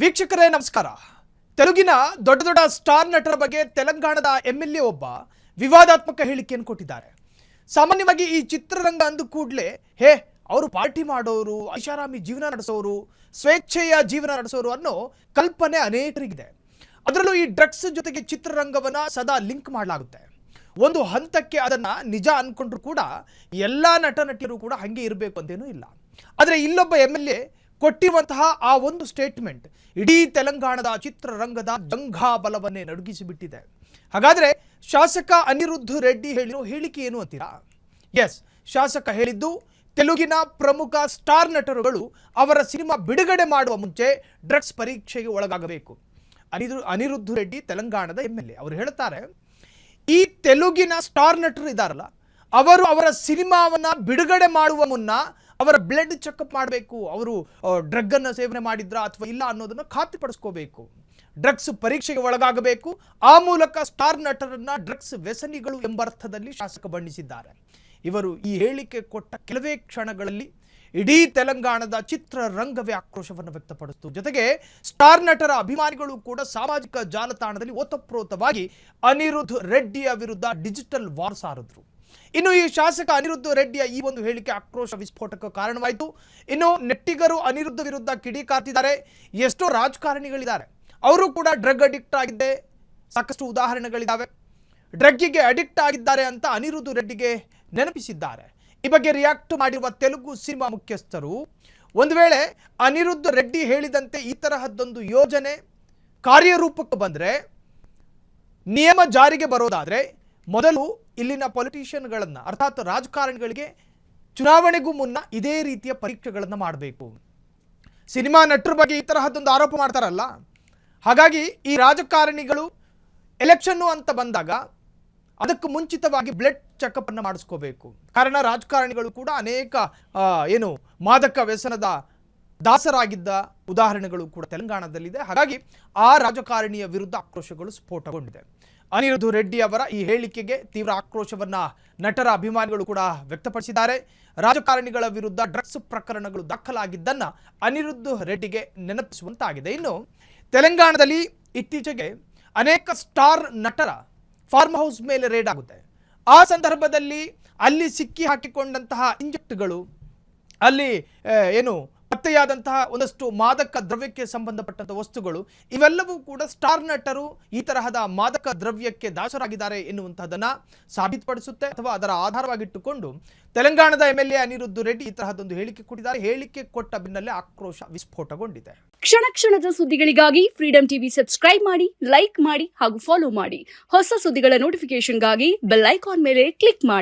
ವೀಕ್ಷಕರೇ ನಮಸ್ಕಾರ. ತೆಲುಗಿನ ದೊಡ್ಡ ದೊಡ್ಡ ಸ್ಟಾರ್ ನಟರ ಬಗ್ಗೆ ತೆಲಂಗಾಣದ ಎಂಎಲ್ಎ ಒಬ್ಬ ವಿವಾದಾತ್ಮಕ ಹೇಳಿಕೆಯನ್ನು ಕೊಟ್ಟಿದ್ದಾರೆ. ಸಾಮಾನ್ಯವಾಗಿ ಈ ಚಿತ್ರರಂಗ ಅಂದ ಕೂಡಲೇ ಅವರು ಪಾರ್ಟಿ ಮಾಡೋರು, ಐಷಾರಾಮಿ ಜೀವನ ನಡೆಸೋರು, ಸ್ವೇಚ್ಛೆಯ ಜೀವನ ನಡೆಸೋರು ಅನ್ನೋ ಕಲ್ಪನೆ ಅನೇಕರಿಗಿದೆ. ಅದರಲ್ಲೂ ಈ ಡ್ರಗ್ಸ್ ಜೊತೆಗೆ ಚಿತ್ರರಂಗವನ್ನ ಸದಾ ಲಿಂಕ್ ಮಾಡಲಾಗುತ್ತೆ. ಒಂದು ಹಂತಕ್ಕೆ ಅದನ್ನ ನಿಜ ಅನ್ಕೊಂಡ್ರು ಕೂಡ ಎಲ್ಲ ನಟ ನಟಿಯರು ಕೂಡ ಹಂಗೆ ಇರಬೇಕು ಅಂತೇನೂ ಇಲ್ಲ. ಆದರೆ ಇಲ್ಲೊಬ್ಬ ಎಂಎಲ್ಎ ಕೊಟ್ಟಿರುವಂತಹ ಆ ಒಂದು ಸ್ಟೇಟ್ಮೆಂಟ್ ಇಡೀ ತೆಲಂಗಾಣದ ಚಿತ್ರರಂಗದ ಜಂಘಾಬಲವನ್ನೇ ನಡುಗಿಸಿಬಿಟ್ಟಿದೆ. ಹಾಗಾದ್ರೆ ಶಾಸಕ ಅನಿರುದ್ಧ ರೆಡ್ಡಿ ಹೇಳಿರೋ ಹೇಳಿಕೆ ಏನು ಅಂತೀರಾ? ಎಸ್, ಶಾಸಕ ಹೇಳಿದ್ದು ತೆಲುಗಿನ ಪ್ರಮುಖ ಸ್ಟಾರ್ ನಟರುಗಳು ಅವರ ಸಿನಿಮಾ ಬಿಡುಗಡೆ ಮಾಡುವ ಮುಂಚೆ ಡ್ರಗ್ಸ್ ಪರೀಕ್ಷೆಗೆ ಒಳಗಾಗಬೇಕು. ಅನಿರುದ್ಧ ರೆಡ್ಡಿ ತೆಲಂಗಾಣದ ಎಂಎಲ್ಎ ಅವರು ಹೇಳ್ತಾರೆ, ಈ ತೆಲುಗಿನ ಸ್ಟಾರ್ ನಟರು ಇದ್ದಾರಲ್ಲ, ಅವರು ಅವರ ಸಿನಿಮಾವನ್ನ ಬಿಡುಗಡೆ ಮಾಡುವ ಮುನ್ನ ಅವರ ಬ್ಲಡ್ ಚೆಕಪ್ ಮಾಡಬೇಕು. ಅವರು ಡ್ರಗ್ ಅನ್ನು ಸೇವನೆ ಮಾಡಿದ್ರ ಅಥವಾ ಇಲ್ಲ ಅನ್ನೋದನ್ನು ಖಾತ್ರಿಪಡಿಸ್ಕೋಬೇಕು. ಡ್ರಗ್ಸ್ ಪರೀಕ್ಷೆಗೆ ಒಳಗಾಗಬೇಕು. ಆ ಮೂಲಕ ಸ್ಟಾರ್ ನಟರನ್ನ ಡ್ರಗ್ಸ್ ವ್ಯಸನಿಗಳು ಎಂಬ ಅರ್ಥದಲ್ಲಿ ಶಾಸಕ ಬಣ್ಣಿಸಿದ್ದಾರೆ. ಇವರು ಈ ಹೇಳಿಕೆ ಕೊಟ್ಟ ಕೆಲವೇ ಕ್ಷಣಗಳಲ್ಲಿ ಇಡೀ ತೆಲಂಗಾಣದ ಚಿತ್ರರಂಗವೇ ಆಕ್ರೋಶವನ್ನು ವ್ಯಕ್ತಪಡಿಸಿತು. ಜೊತೆಗೆ ಸ್ಟಾರ್ ನಟರ ಅಭಿಮಾನಿಗಳು ಕೂಡ ಸಾಮಾಜಿಕ ಜಾಲತಾಣದಲ್ಲಿ ಓತಪ್ರೋತವಾಗಿ ಅನಿರುದ್ಧ ರೆಡ್ಡಿಯ ವಿರುದ್ಧ ಡಿಜಿಟಲ್ ವಾರ್ ಸಾರಿದ್ರು. ಇನ್ನು ಈ ಶಾಸಕ ಅನಿರುದ್ಧ ರೆಡ್ಡಿಯ ಈ ಒಂದು ಹೇಳಿಕೆ ಆಕ್ರೋಶ ವಿಸ್ಫೋಟಕ್ಕೆ ಕಾರಣವಾಯಿತು. ಇನ್ನು ನೆಟ್ಟಿಗರು ಅನಿರುದ್ಧ ವಿರುದ್ಧ ಕಿಡಿಕಾರ್ತಿದ್ದಾರೆ. ಎಷ್ಟೋ ರಾಜಕಾರಣಿಗಳಿದ್ದಾರೆ, ಅವರು ಕೂಡ ಡ್ರಗ್ ಅಡಿಕ್ಟ್ ಆಗಿದ್ದೆ ಸಾಕಷ್ಟು ಉದಾಹರಣೆಗಳಿದ್ದಾವೆ. ಡ್ರಗ್ಗಿಗೆ ಅಡಿಕ್ಟ್ ಆಗಿದ್ದಾರೆ ಅಂತ ಅನಿರುದ್ಧ ರೆಡ್ಡಿಗೆ ನೆನಪಿಸಿದ್ದಾರೆ. ಈ ಬಗ್ಗೆ ರಿಯಾಕ್ಟ್ ಮಾಡಿರುವ ತೆಲುಗು ಸಿನಿಮಾ ಮುಖ್ಯಸ್ಥರು, ಒಂದು ವೇಳೆ ಅನಿರುದ್ಧ ರೆಡ್ಡಿ ಹೇಳಿದಂತೆ ಈ ತರಹದ್ದೊಂದು ಯೋಜನೆ ಕಾರ್ಯರೂಪಕ್ಕೆ ಬಂದರೆ, ನಿಯಮ ಜಾರಿಗೆ ಬರೋದಾದರೆ ಮೊದಲು ಇಲ್ಲಿನ ಪೊಲಿಟಿಷಿಯನ್ಗಳನ್ನು ಅರ್ಥಾತ್ ರಾಜಕಾರಣಿಗಳಿಗೆ ಚುನಾವಣೆಗೂ ಮುನ್ನ ಇದೇ ರೀತಿಯ ಪರೀಕ್ಷೆಗಳನ್ನು ಮಾಡಬೇಕು. ಸಿನಿಮಾ ನಟರ ಬಗ್ಗೆ ಈ ತರಹದ್ದೊಂದು ಆರೋಪ ಮಾಡ್ತಾರಲ್ಲ, ಹಾಗಾಗಿ ಈ ರಾಜಕಾರಣಿಗಳು ಎಲೆಕ್ಷನ್ನು ಅಂತ ಬಂದಾಗ ಅದಕ್ಕೆ ಮುಂಚಿತವಾಗಿ ಬ್ಲಡ್ ಚೆಕಪ್ ಅನ್ನು ಮಾಡಿಸ್ಕೋಬೇಕು. ಕಾರಣ ರಾಜಕಾರಣಿಗಳು ಕೂಡ ಅನೇಕ ಮಾದಕ ವ್ಯಸನದ ದಾಸರಾಗಿದ್ದ ಉದಾಹರಣೆಗಳು ಕೂಡ ತೆಲಂಗಾಣದಲ್ಲಿದೆ. ಹಾಗಾಗಿ ಆ ರಾಜಕಾರಣಿಯ ವಿರುದ್ಧ ಆಕ್ರೋಶಗಳು ಸ್ಫೋಟಗೊಂಡಿದೆ. ಅನಿರುದ್ಧ ರೆಡ್ಡಿ ಅವರ ಈ ಹೇಳಿಕೆಗೆ ತೀವ್ರ ಆಕ್ರೋಶವನ್ನ ನಟರ ಅಭಿಮಾನಿಗಳು ಕೂಡ ವ್ಯಕ್ತಪಡಿಸಿದ್ದಾರೆ. ರಾಜಕಾರಣಿಗಳ ವಿರುದ್ಧ ಡ್ರಗ್ಸ್ ಪ್ರಕರಣಗಳು ದಾಖಲಾಗಿದ್ದನ್ನ ಅನಿರುದ್ಧ ರೆಡ್ಡಿಗೆ ನೆನಪಿಸುವಂತಾಗಿದೆ. ಇನ್ನು ತೆಲಂಗಾಣದಲ್ಲಿ ಇತ್ತೀಚೆಗೆ ಅನೇಕ ಸ್ಟಾರ್ ನಟರ ಫಾರ್ಮ್ ಹೌಸ್ ಮೇಲೆ ರೇಡ್ ಆಗುತ್ತೆ. ಆ ಸಂದರ್ಭದಲ್ಲಿ ಅಲ್ಲಿ ಸಿಕ್ಕಿ ಹಾಕಿಕೊಂಡಂತಹ ಇಂಜೆಕ್ಟ್ಗಳು, ಅಲ್ಲಿ ಪತ್ತೆಯಾದಂತಹ ಒಂದಷ್ಟು ಮಾದಕ ದ್ರವ್ಯಕ್ಕೆ ಸಂಬಂಧಪಟ್ಟಂತಹ ವಸ್ತುಗಳು, ಇವೆಲ್ಲವೂ ಕೂಡ ಸ್ಟಾರ್ ನಟರು ಈ ತರಹದ ಮಾದಕ ದ್ರವ್ಯಕ್ಕೆ ದಾಸರಾಗಿದ್ದಾರೆ ಎನ್ನುವಂತಹದನ್ನ ಸಾಬೀತುಪಡಿಸುತ್ತೆ. ಅಥವಾ ಅದರ ಆಧಾರವಾಗಿಟ್ಟುಕೊಂಡು ತೆಲಂಗಾಣದ ಎಂಎಲ್ಎ ಅನಿರುದ್ಧ ರೆಡ್ಡಿ ಈ ತರಹದೊಂದು ಹೇಳಿಕೆ ಕೊಟ್ಟಿದ್ದಾರೆ. ಹೇಳಿಕೆ ಕೊಟ್ಟ ಬೆನ್ನಲ್ಲೇ ಆಕ್ರೋಶ ವಿಸ್ಫೋಟಗೊಂಡಿದೆ. ಕ್ಷಣ ಕ್ಷಣದ ಸುದ್ದಿಗಳಿಗಾಗಿ ಫ್ರೀಡಂ ಟಿವಿ ಸಬ್ಸ್ಕ್ರೈಬ್ ಮಾಡಿ, ಲೈಕ್ ಮಾಡಿ ಹಾಗೂ ಫಾಲೋ ಮಾಡಿ. ಹೊಸ ಸುದ್ದಿಗಳ ನೋಟಿಫಿಕೇಶನ್ಗಾಗಿ ಬೆಲ್ ಐಕಾನ್ ಮೇಲೆ ಕ್ಲಿಕ್ ಮಾಡಿ.